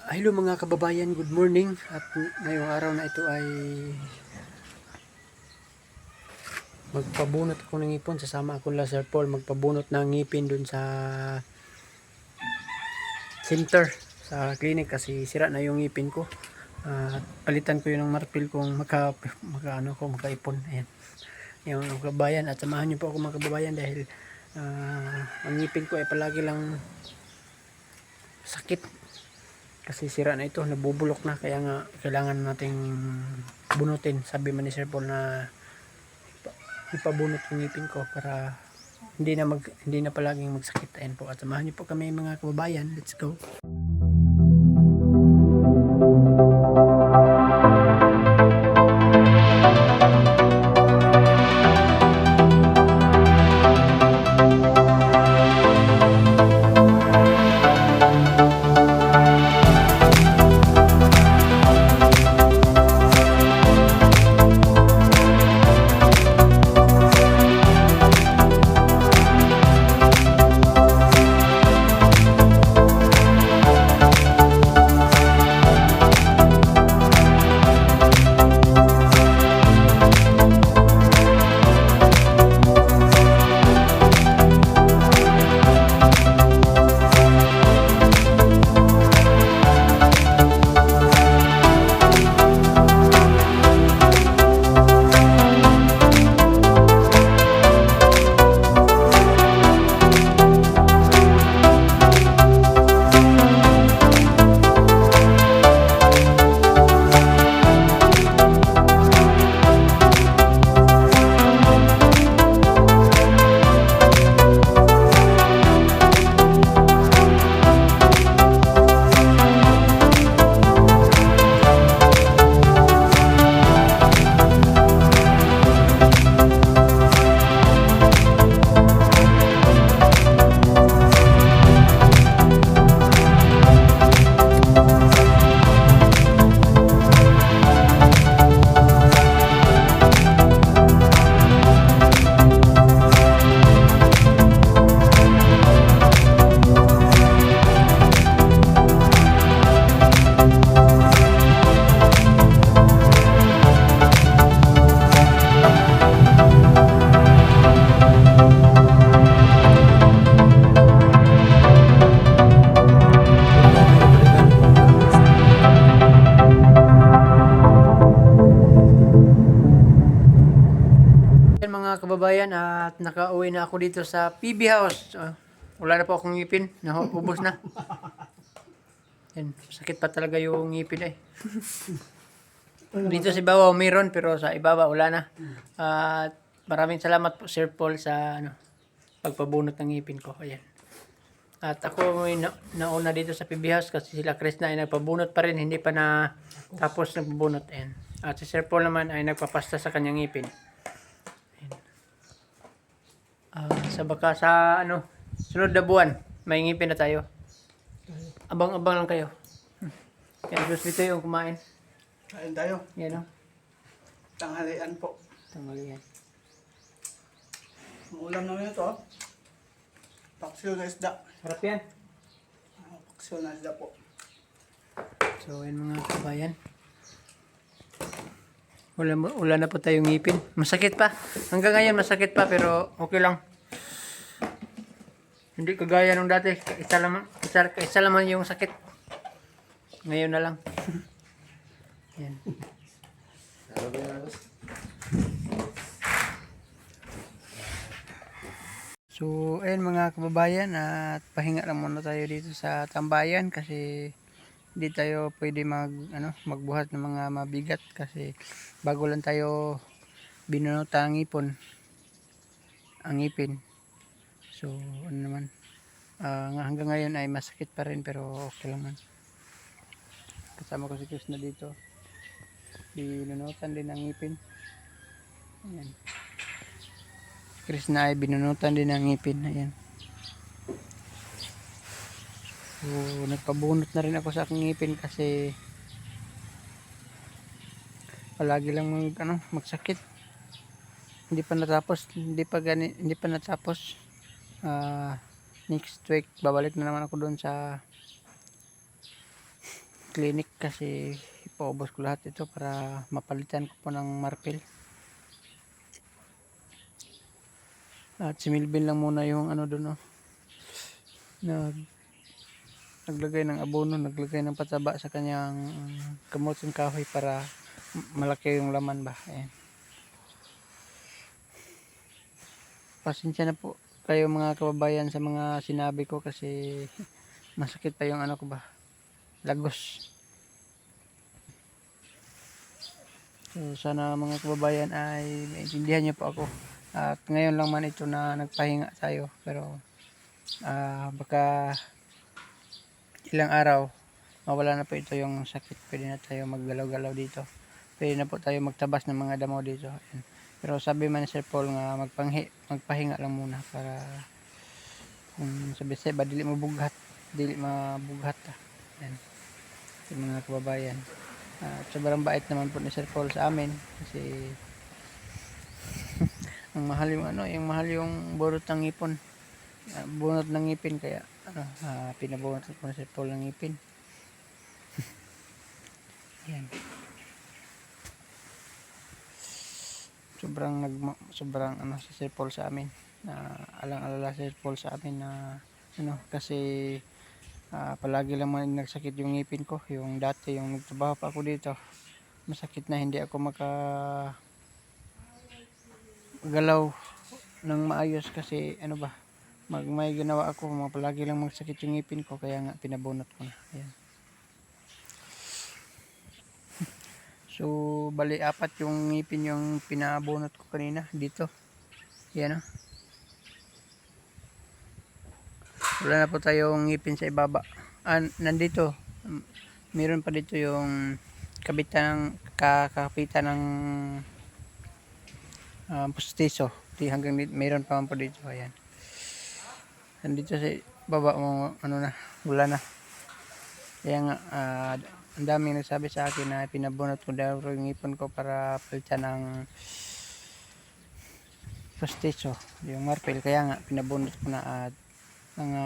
Hello mga kababayan, good morning. At ngayong araw na ito ay magpabunot ako ng ngipin. Sasama ako la Sir Paul magpabunot ng ngipin dun sa center sa clinic kasi sira na yung ngipin ko. At palitan ko yun ng marpil kung makaipon. Ayan. Yung mga kababayan, at samahan niyo po ako mga kababayan dahil ang ngipin ko ay palagi lang sakit. Kasi sira na ito, nabubulok na, kaya nga kailangan nating bunutin. Sabi man ni Sir Paul na ipabunot yung ngipin ko para hindi na palaging magsakit. Ayan po, at samahan niyo po kami mga kababayan. Let's go. Mga kababayan, at nakauwi na ako dito sa PB House. Wala na po akong ngipin, ubos na. Yan, sakit pa talaga yung ngipin dito sa ibabaw meron, pero sa ibaba wala na. At maraming salamat po Sir Paul sa pagpabunot ng ngipin ko. Ayan. At ako may nauna dito sa PB House kasi sila Chris na ay nagpabunot pa rin, hindi pa na tapos nagpabunot. Ayan. At si Sir Paul naman ay nagpapasta sa kanyang ngipin. Sa baka sa sunod na buwan may ngipin na tayo. Abang-abang lang kayo. Kaya gusto dito yung kumain. Kain tayo. Yan o. Tanghalian po. Tanghalian. Ang ulam namin ito, paksiw na isda. Sarap yan. Paksiw na isda po. So yan mga kabayan. Wala na po tayong ngipin. Masakit pa. Hanggang ngayon masakit pa, pero okay lang. Hindi kagaya nung dati. Isa laman yung sakit. Ngayon na lang. Yan. So, ayun mga kababayan, at pahinga lang muna tayo dito sa tambayan kasi hindi tayo pwede magbuhat ng mga mabigat kasi bago lang tayo binunuta ang ngipin. So, hanggang ngayon ay masakit pa rin, pero okay lang man. Kasama ko si Chris na dito. Binunutan din ang ngipin. Ayan. Chris na ay binunutan din ang ngipin. Ayan. So, nagpabunot na rin ako sa aking ngipin kasi palagi lang magsakit. Hindi pa natapos. Next week babalik na naman ako doon sa clinic kasi ipaubos ko lahat ito para mapalitan ko po ng marpil. At si Milvin lang muna yung ano doon, no? Naglagay ng abono, naglagay ng pataba sa kanyang kamuting kahoy para malaki yung laman ba. Ayan. Pasensya na po kayo mga kababayan sa mga sinabi ko kasi masakit pa yung ano ko ba, lagos. So sana mga kababayan ay maintindihan niyo po ako. At ngayon lang man ito na nagpahinga tayo, pero baka ilang araw mawala na po ito yung sakit. Pwede na tayo maggalaw-galaw dito. Pwede na po tayo magtabas ng mga damo dito. Ayan. Pero sabi man ni Sir Paul nga magpahinga lang muna para kung sabi ba dili mabughat, dili mabughat. Ayan. Yung mga kababayan. Sobrang bait naman po ni Sir Paul sa amin kasi ang mahal yung ano, yung mahal yung burot ng ngipon. Bunot ng ngipin kaya pinabunot ko na Sir Paul ng ngipin. Ayan. Sobrang ano si Sir Paul sa amin. Alang-alala si Sir Paul sa amin na ano kasi palagi lang man nagsakit yung ngipin ko. Yung dati yung nagtrabaho pa ako dito, masakit na hindi ako galaw ng maayos kasi ano ba, may ginawa ako, palagi lang magsakit yung ngipin ko kaya nga pinabunot ko na. Ayan. So bali 4 yung ngipin yung pinabunot ko kanina dito. Yan o. Wala na po tayong ngipin sa ibaba. Nandito. Meron pa dito yung kakapitan ng pustiso. Hanggang dito, meron pa man po dito. Ayan. Nandito sa baba mo, ano na, wala na. Kaya nga, ang daming nagsabi sa akin na pinabunot ko daw yung ngipon ko para palitan ng pustiso, yung marpil. Kaya nga, pinabunot ko na at mga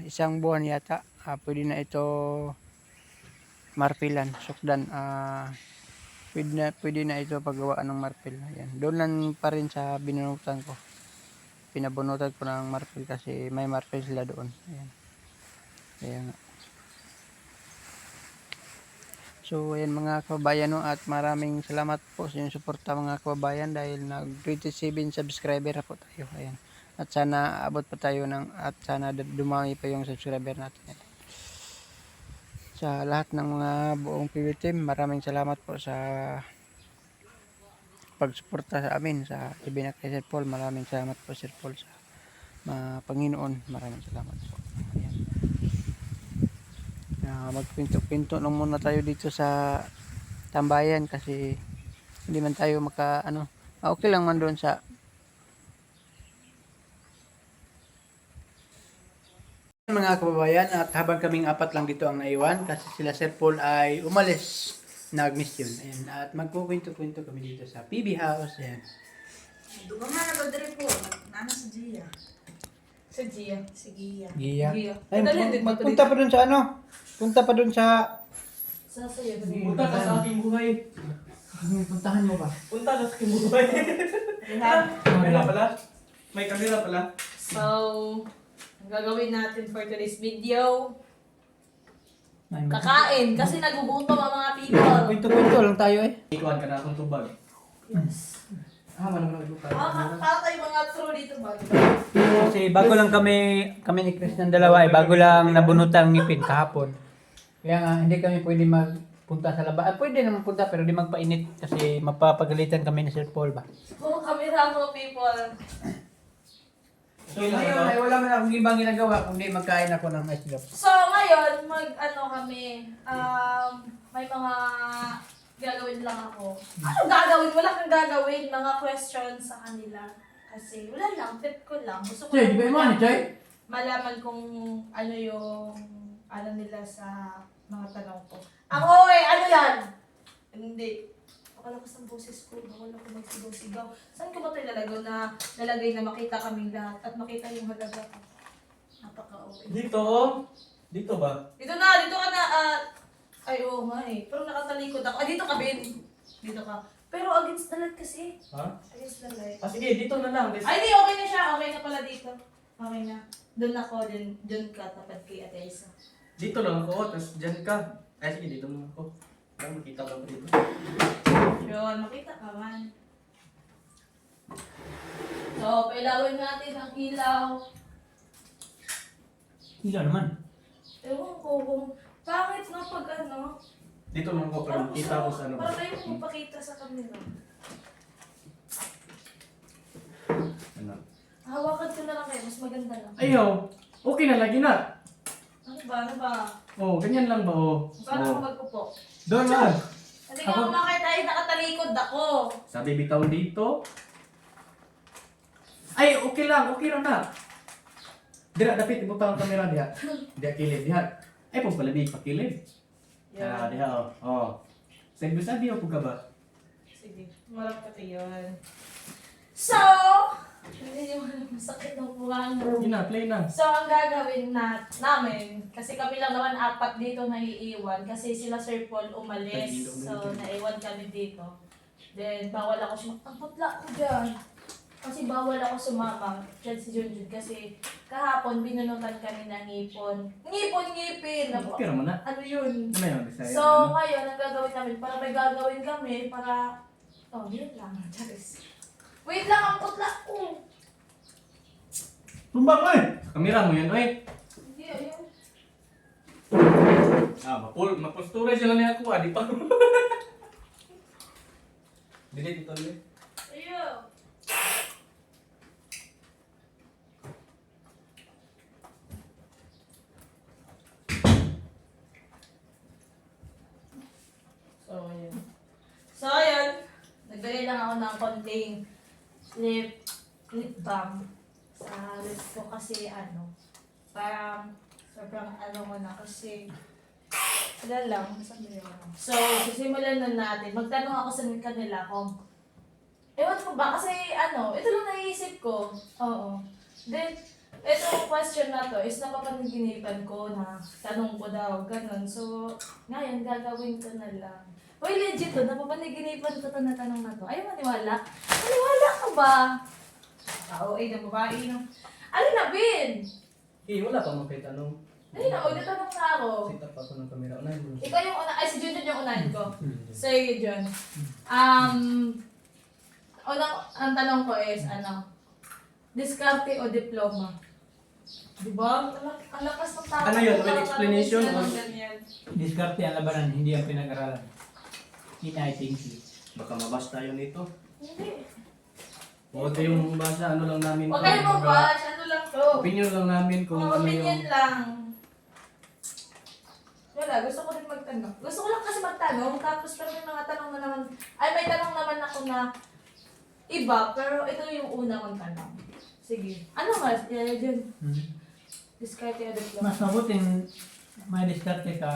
1 buwan yata, pwede na ito marpilan, sukdan. Pwede na ito paggawaan ng marpil. Ayan. Doon lang pa rin sa binunutan ko. Pinabunutan ko ng marpil kasi may marpil sila doon. Ayan. Kaya nga. So ayan mga kababayan, no, at maraming salamat po sa inyong suporta mga kababayan dahil nag 27 subscriber na po tayo. Ayan. At sana abot pa tayo at sana dumami pa yung subscriber natin. Sa lahat ng mga buong PB team, maraming salamat po sa pagsuporta sa amin sa TV na kay Sir Paul. Maraming salamat po Sir Paul sa Panginoon. Maraming salamat po. Ayan. Magpinto-pinto lang muna tayo dito sa tambayan kasi hindi man tayo okay lang man doon sa mga kababayan. At habang kaming 4 lang dito ang naiwan kasi sila Sir Paul ay umalis, nag-mission. Ayan. At magkukwento-kwento kami dito sa PB House. Ayan. Duga nga na ba diri po? Nana si Gia. Si Gia. Si Gia. Gia. Gia. Ay, Padalhin din ba ito punta pa doon sa punta pa doon sa Sasaya. Punta ka sa aking buhay. puntahan mo ba? Punta ka sa aking buhay. Kamera pala? May kamera pala? So, ang gagawin natin for today's video, kakain kasi nagugutom ang mga people. Kwento-kwento lang tayo eh. Ikuhan ka na akong tubag. Yes. Kakay mga true dito ba? Kasi bago lang kami ni Chris ng dalawa bago lang nabunutan ng ngipin kahapon. Kaya nga hindi kami pwede magpunta sa labas. Pwede naman punta pero di magpainit kasi mapapagalitan kami ni Sir Paul ba. Oo, kamera mga people. So ngayon ay wala man akong ibang ginagawa kundi magkain ako ng ice So, ngayon, kami, may mga gagawin lang ako. Ano gagawin? Wala kang gagawin. Mga questions sa kanila. Kasi wala lang, tip ko lang. Gusto ko Choy, di ba mo ni Choy? malaman kung ano yung ano nila sa mga tanong ko. Ang oy, ano yan? Hindi. Akala ko sa boses ko, bawal ako magsigaw-sigaw. Saan ko ba ito nalagay na makita kaming lahat at makita yung halaga ko? Napaka-okay. Dito? Dito ba? Dito ka na, ay, Ay, oo nga eh. Pero nakatalikod ako. Dito ka, Ben. Dito ka. Pero against the light kasi. Ha? Against the light. Ah, sige, dito na lang. Ay, di, okay na siya. Okay na pala dito. Okay na. Doon ako, doon ka, tapat kay Ate Isa. Dito lang ako, tapos dyan ka. Ay, sige, dito lang ako. Parang makita ko dito. Yun, makita ka man. So, pailawin natin ang ilaw. Ilaw naman. Ewan ko kung pangit no pag ano. Dito lang ako, para makita ko sa ano. Para tayo magpakita sa camera. Ano? Hawakan ko na lang kayo, mas maganda lang. Ayaw! Okay na, lagi na. Ano ba, ano ba? Oh, ganyan lang ba, oh. Paano ako Oh. magpupo? Doon lang. Hindi ka makita ay nakatalikod ako. Sabi bitaw dito. Ay, okay lang na. Dira, dapat ibutang ang kamera diha. Diha kilid, diha. Ay, po pala di pa kilid. Ah, Yan. diha, oh. Oh. Sabi po ka ba? Sige, marap ka yun. So, hindi naman masakit ng puwang. Yun na, play na. So, ang gagawin namin, kasi kami lang naman apat dito na iiwan, kasi sila Sir Paul umalis, so naiwan kami dito. Then, bawal ako ang putla ko dyan. Kasi bawal ako sumama, dyan si Junjun, kasi kahapon binunutan kami ng ngipon. Ngipon! Okay naman na. Ano yun? Ano yun, Bisaya? So, ngayon, ang gagawin namin, para may gagawin kami, para... Oh, yun lang. Charis. Wait lang, ang putla ko. Tumbang, oy! Sa kamera mo yan, oy. Hindi, ayun. Ah, mapustura sila niya ako, di pa. Delete ito ulit. Ayun. So, ayun. Nagbigay lang ako ng konting lip balm sa lips ko kasi parang sobrang mo na kasi wala lang, sabi ko. So, sisimulan na natin. Magtanong ako sa kanila kung ewan ko ba, kasi ito lang naiisip ko. Oo. Then, itong question na to is napapanaginipan ko na tanong ko daw, ganun. So, ngayon, gagawin ko na lang. Uy, legit to, napapanaginipan ko to na tanong na to. Ayaw maniwala. Maniwala ka ba? OA na babae, no? Alin na, Bin? Eh, wala pa mo kahit anong. Alin na, tanong na ako. Set up ako ng camera. Unahin mo. Ikaw yung una, ay si Junjun yung unahin ko. So, yun, Jun. Ang tanong ko is, diskarte o diploma? Diba? Ang lakas ng tao. Ano yun? May explanation? Diskarte ang labanan, hindi ang pinag-aralan. I think so. Baka mabas tayo nito. Hindi. O, ito yung basa, ano lang namin. Huwag kayo mag-bash, ano lang to. Opinion lang namin kung Mga ano opinion yung... lang. Wala, gusto ko din magtanong. Gusto ko lang kasi magtanong, tapos pero may mga tanong na naman, may tanong naman ako na iba, pero ito yung una kong tanong. Sige. Ano mas? Jun. Diskarte o diploma? Mas mabuting may diskarte ka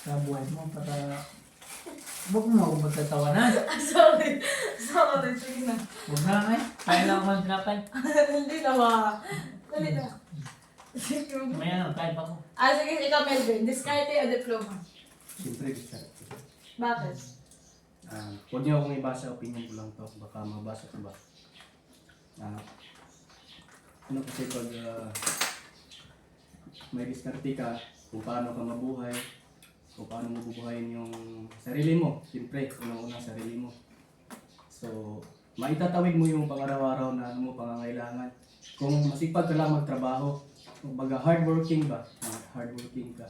sa buhay mo para huwag mo ako magtatawanan. Sorry. Sige na. Huwag na nga eh. Kaya lang ako sinapay. Hindi na ba? Dali na. May kaya pa ko. Sige, ikaw Melvin. Diskarte o diploma? Siyempre, diskarte. Bakit? Huwag niyo akong ibasa, opinion ko lang to. Baka mabasa ko ba. Ano kasi pag may diskarte ka, kung paano ka mabuhay, kung paano mo bubuhayin yung sarili mo. Siyempre, unang-una sarili mo. So, maitatawid mo yung pang-araw-araw na ano mo pangangailangan. Kung masipag ka lang magtrabaho, kumbaga hardworking ba? Hardworking ka.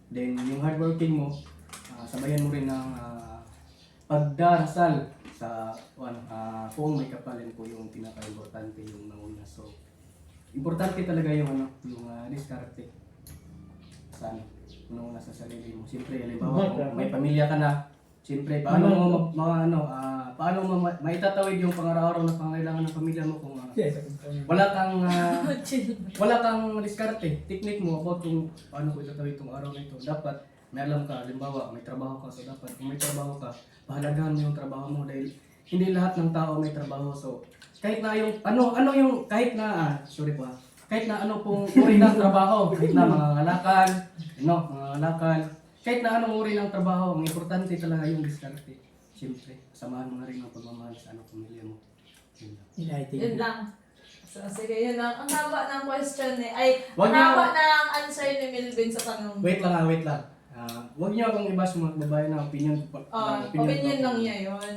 Then, yung hardworking mo, sabayan mo rin ng pagdarasal sa kung may kapalin po yung pinaka-importante yung nauna. So, importante talaga yung yung diskarte sa una sa sarili mo. Siyempre, halimbawa, kung may pamilya ka na, siyempre, paano mo paano mo maitatawid yung pang-araw-araw na pangailangan ng pamilya mo kung wala kang diskarte, technique mo about kung paano ko itatawid itong araw na ito. Dapat may alam ka, halimbawa, may trabaho ka, so dapat kung may trabaho ka, pahalagahan mo yung trabaho mo dahil hindi lahat ng tao may trabaho. So, kahit na yung kahit na kahit na ano pong uri ng trabaho, kahit na mga ngalakan, kahit na anong uri ng trabaho, ang importante talaga yung diskarte. Siyempre, samahan mo na rin ang pagmamahal sa pamilya mo. Yun lang. Yun lang. So, sige, yun lang. Ang haba ng question eh. Ay, Wag ang niyo- haba ng answer ni Melvin sa tanong. Wait lang, wait lang. Huwag niyo akong ibas mga kababayan na opinion. Opinion lang niya yun.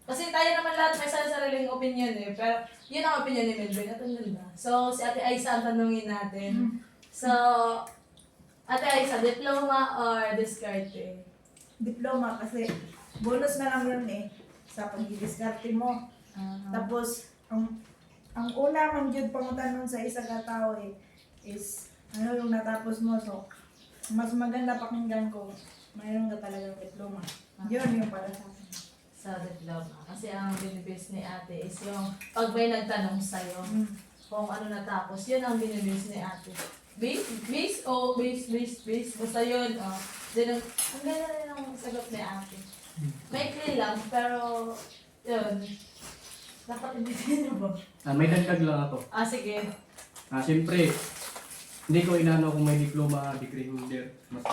Kasi tayo naman lahat may sariling opinion eh. Pero yun ang opinion ni Melvin. At ang ganda. So, si Ate Aisa ang tanungin natin. So, Ate Aisa, diploma or diskarte? Diploma kasi bonus na lang yun eh sa pag-diskarte mo. Tapos, ang una man dyan pangutan sa isa ka tao eh, is ano yung natapos mo. So, mas maganda pakinggan ko, mayroon ka talagang diploma. Yun yung para sa akin. Sa diploma. Kasi ang binibase ni ate is yung pag may nagtanong sa'yo kung ano natapos, yun ang binibase ni ate. Base? Basta yun. Then, ang ganda rin ang sagot ni ate. Maikli lang, pero yun. Dapat hindi niyo ba? May dagdag lang ako. Sige. Siyempre, hindi ko inano kung may diploma, degree holder. Mas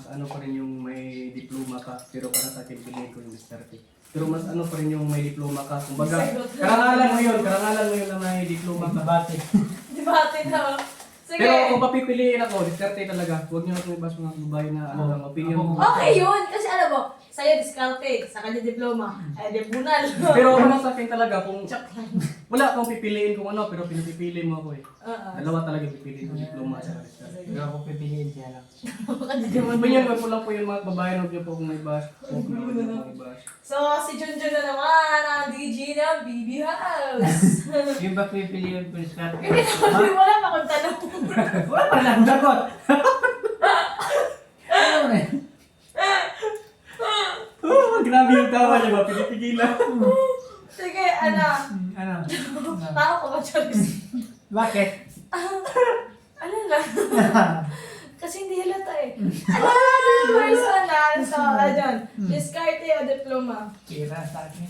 ano pa rin yung may diploma ka. Pero para sa akin, piliin ko yung diskarte. Pero mas ano pa rin yung may diploma ka. Kumbaga, karangalan mo yun na may diploma ka. Debate na. Sige. Pero kung papipiliin ako, diskarte talaga. Huwag niyo akong ibas mga kababayan na ano lang, opinion mo. Okay yun. Kasi alam mo, sa'yo diskarte, sa kanya diploma. Di bunal. Pero ano sa akin talaga, kung wala akong pipiliin kung ano, pero pinipili mo ako eh. Dalawa talaga pipiliin ko, diploma sa diskarte. Pero ako pipiliin siya lang. Opinion ko lang po yung mga kababayan, huwag niyo po kung may bas. Huwag niyo po may bas. So, si Junjun na naman, ang DJ ng BB House. Yung ba pipiliin ko yung diskarte? Hindi mo lang akong tanong. Wala pa lang, sagot! Ano na? Grabe yung tawa niya ba? Pinipigilan. Sige, ano? Ano? Tao ko ba, Charis? Bakit? Ano lang? Kasi hindi halata eh. Personal. So, ayun. Diskarte o diploma? Kira sa akin.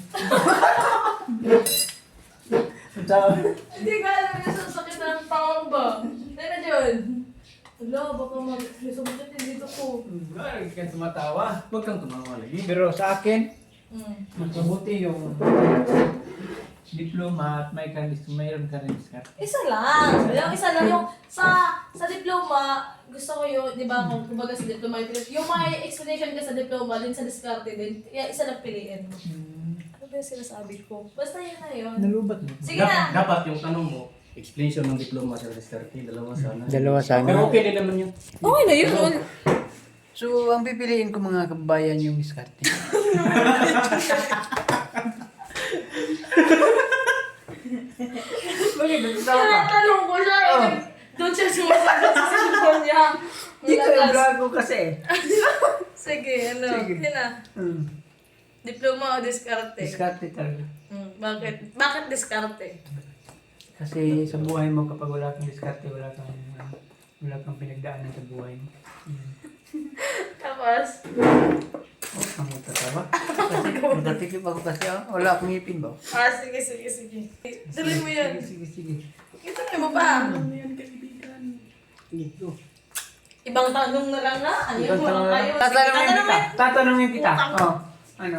Hindi ka alam yung sasakit ng pangong ba? Ano dyan? Wala, baka mag-sumakit dito ko. Bakit ka tumatawa? Huwag kang tumawa lagi. Pero sa akin, Mm. mas mabuti yung diploma at mayroon ka rin diskarte. Isa lang. Yung isa lang yung sa diploma, gusto ko yun, di ba, kumbaga sa diploma, yung may explanation ka sa diploma, din sa diskarte din, kaya isa lang piliin mo. Ano ba yung sinasabi ko? Basta yun na yun. Nalubat mo. Sige na. Dapat yung tanong mo, explanation ng diploma sa diskarte, dalawa sana. Dalawa sana. Pero okay din naman yun. Okay na yun. So, ang pipiliin ko mga kabayan yung diskarte. Bakit? Nagsasawa ka? Tinatanong ko siya, doon siya sumasagot sa cellphone niya. Dito yung vlog ko kasi. Sige, ano? Sige. Yun na. Diploma o diskarte? Diskarte talaga. Bakit? Bakit diskarte? Kasi sa buhay mo kapag wala kang diskarte, wala kang pinagdaanan sa buhay mo. Tapos? Ang magtatawa. Kasi natatikip ako kasi wala akong ngipin ba? Sige. Tuloy mo yan. Sige. Ituloy mo pa. Ito. Ibang tanong na lang na. Ano yung walang kayo? Tatanungin kita. Oh. Ano?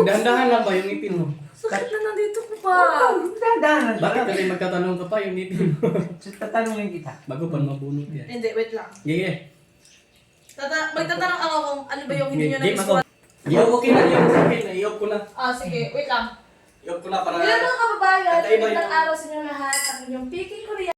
Dahan-dahan lang ba yung ngipin mo? Sakit na nandito ko pa. Dadaanan. Bakit kasi magtatanong ka pa yung ngipin mo? Tatanungin kita. Bago pa mabunot yan. Hindi, wait lang. Yeah. Magtatanong ako kung ano ba yung hindi nyo Game nagustuhan. ako. Okay na yun. Okay na. I-off ko na. Sige, wait lang. I-off ko na para... Hello mga kababayan, Tatay ba magandang yung- araw sa inyo lahat. Ang inyong Piki Korea.